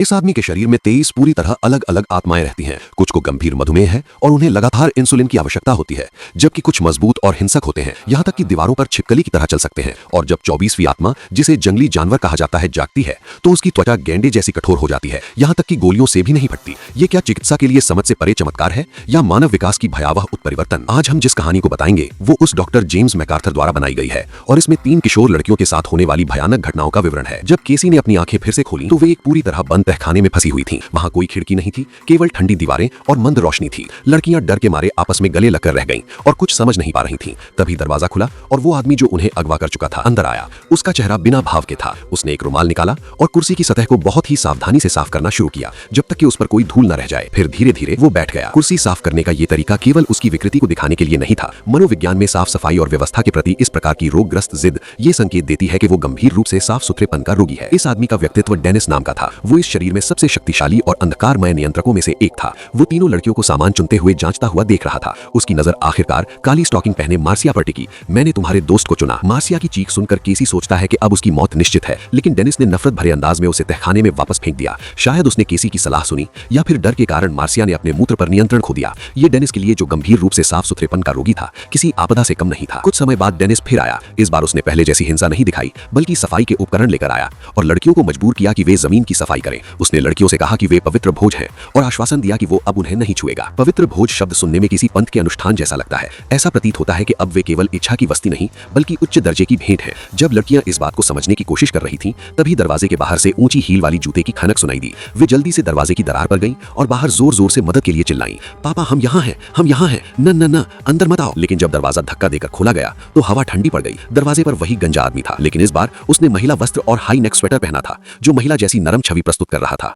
इस आदमी के शरीर में 23 पूरी तरह अलग अलग आत्माएं रहती हैं। कुछ को गंभीर मधुमेह है और उन्हें लगातार इंसुलिन की आवश्यकता होती है, जबकि कुछ मजबूत और हिंसक होते हैं, यहाँ तक कि दीवारों पर छिपकली की तरह चल सकते हैं। और जब 24वीं आत्मा, जिसे जंगली जानवर कहा जाता है, जागती है तो उसकी त्वचा गेंडे जैसी कठोर हो जाती है, यहाँ तक कि गोलियों से भी नहीं फटती। ये क्या चिकित्सा के लिए समझ से परे चमत्कार है या मानव विकास की भयावह उत्परिवर्तन? आज हम जिस कहानी को बताएंगे वो उस डॉक्टर जेम्स मैकार्थर द्वारा बनाई गई है और इसमें 3 किशोर लड़कियों के साथ होने वाली भयानक घटनाओं का विवरण है। जब केसी ने अपनी आंखें फिर से खोली तो वे एक पूरी तरह बंद तहखाने में फंसी हुई थीं। वहां कोई खिड़की नहीं थी, केवल ठंडी दीवारें और मंद रोशनी थी। लड़कियां डर के मारे आपस में गले लगकर रह गईं और कुछ समझ नहीं पा रही थीं। तभी दरवाजा खुला और वो आदमी जो उन्हें अगवा कर चुका था अंदर आया। उसका चेहरा बिना भाव के था। उसने एक रुमाल निकाला और कुर्सी की सतह को बहुत ही सावधानी से साफ करना शुरू किया, जब तक कि उस पर कोई धूल न रह जाए। फिर धीरे धीरे वो बैठ गया। कुर्सी साफ करने का ये तरीका केवल उसकी विकृति को दिखाने के लिए नहीं था। मनोविज्ञान में साफ सफाई और व्यवस्था के प्रति इस प्रकार की रोगग्रस्त जिद ये संकेत देती है कि वो गंभीर रूप से साफ सुथरेपन का रोगी है। इस आदमी का व्यक्तित्व डेनिस नाम का था। वो इस शरीर में सबसे शक्तिशाली और अंधकारमय नियंत्रकों में से एक था। वो तीनों लड़कियों को सामान चुनते हुए जांचता हुआ देख रहा था। उसकी नजर आखिरकार काली स्टॉकिंग पहने मार्सिया पर टिकी। मैंने तुम्हारे दोस्त को चुना। मार्सिया की चीख सुनकर केसी सोचता है कि अब उसकी मौत निश्चित है, लेकिन डेनिस ने नफरत भरे अंदाज में उसे तहखाने में वापस फेंक दिया। शायद उसने केसी की सलाह सुनी या फिर डर के कारण मार्सिया ने अपने मूत्र पर नियंत्रण खो दिया। ये डेनिस के लिए, जो गंभीर रूप से साफ सुथरेपन का रोगी था, किसी आपदा से कम नहीं था। कुछ समय बाद डेनिस फिर आया। इस बार उसने पहले जैसी हिंसा नहीं दिखाई, बल्कि सफाई के उपकरण लेकर आया और लड़कियों को मजबूर किया कि वे जमीन की सफाई करें। उसने लड़कियों से कहा कि वे पवित्र भोज हैं और आश्वासन दिया कि वो अब उन्हें नहीं छुएगा। पवित्र भोज शब्द सुनने में किसी पंथ के अनुष्ठान जैसा लगता है। ऐसा प्रतीत होता है कि अब वे केवल इच्छा की वस्ती नहीं, बल्कि उच्च दर्जे की भेंट है। जब लड़कियां इस बात को समझने की कोशिश कर रही थीं, तभी दरवाजे के बाहर से ऊंची हील वाली जूते की खनक सुनाई दी। वे जल्दी से दरवाजे की दरार पर गईं और बाहर जोर जोर से मदद के लिए चिल्लाईं, पापा हम यहाँ हैं, हम यहाँ हैं, न न न अंदर मत आओ। लेकिन जब दरवाजा धक्का देकर खोला गया तो हवा ठंडी पड़ गई। दरवाजे पर वही गंजा आदमी था, लेकिन इस बार उसने महिला वस्त्र और हाई नेक स्वेटर पहना था, जो महिला जैसी नरम छवि प्रस्तुत कर रहा था।